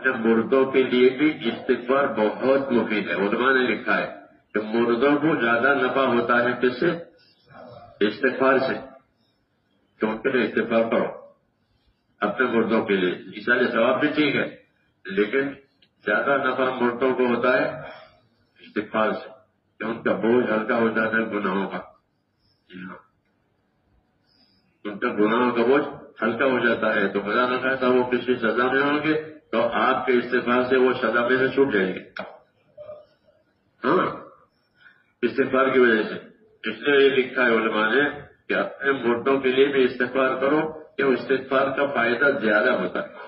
اپنے مردوں کے لیے بھی استغفار بہت مفید ہے. علماء نے لکھا ہے کہ مردوں کو زیادہ نفع ہوتا ہے کس سے؟ استغفار سے. تو ان کے لیے استغفار کرو اپنے مردوں کے لیے. مثال ثواب بھی ٹھیک ہے لیکن زیادہ نفع مردوں کو ہوتا ہے استغفار سے کہ ان کا بوجھ ہلکا ہو جاتا ہے گناہوں کا. ان کا گناہوں کا بوجھ ہلکا ہو جاتا ہے تو خدا نہ خواستہ وہ کسی سزا میں ہوں گے تو آپ کے استغفار سے وہ سزا میں سے چھوٹ جائیں گے. ہاں استغفار کی وجہ سے. اس لیے یہ لکھا ہے علماء نے کہ اپنے مردوں کے لیے بھی استغفار کرو کہ استغفار کا فائدہ زیادہ ہوتا ہے.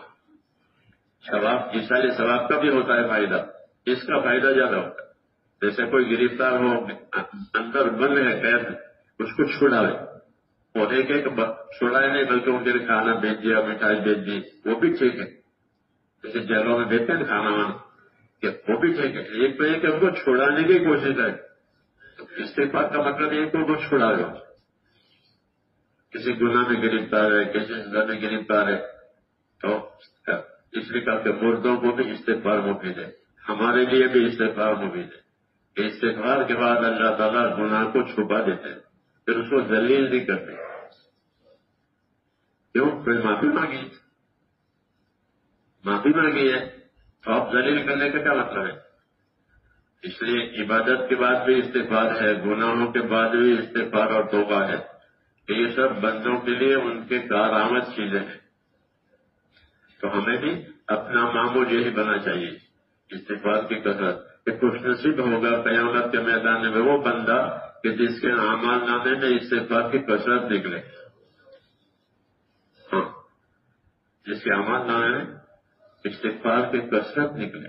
ثواب جسال ثواب کا بھی ہوتا ہے فائدہ, اس کا فائدہ زیادہ ہوتا ہے. جیسے کوئی گرفتار ہو اندر بند ہے قید, اس کو چھڑاوے, اور ایک چھڑائے نہیں بلکہ ان کے لیے کھانا بھیج دیا, مٹھائی بھیج دی, وہ بھی ٹھیک ہے. جیسے جیلوں میں دیتے ہیں کھانا وانا کہ وہ بھی ٹھیک ہے. ایک تو یہ کہ ان کو چھڑانے کی کوشش کرے. استغفار کا مطلب یہ کہ ان کو چھڑا لو. کسی گناہ میں گرفتار ہے, کسی سزا میں گرفتار ہے تو اس لیے کہا کہ مردوں کو بھی استغفار مفید ہے, ہمارے لیے بھی استغفار مفید ہے. استغفار کے بعد اللہ تعالیٰ گناہ کو چھپا دیتے ہیں, پھر اس کو ذلیل نہیں کرتے. کیوں؟ پھر معافی مانگی ہے تو آپ ذلیل کرنے کا کیا مطلب ہے؟ اس لیے عبادت کے بعد بھی استغفار ہے, گناہوں کے بعد بھی استغفار اور توبہ ہے. یہ سب بندوں کے لیے ان کے کارآمد چیزیں ہیں. تو ہمیں بھی اپنا معمول یہی بننا چاہیے استغفار کی کثرت. کہ خوش نصیب ہوگا قیامت کے میدان میں وہ بندہ کہ جس کے اعمال نامے میں استغفار کی کثرت نکلے. ہاں, جس کے اعمال نامے میں استغفار کی کثرت نکلے.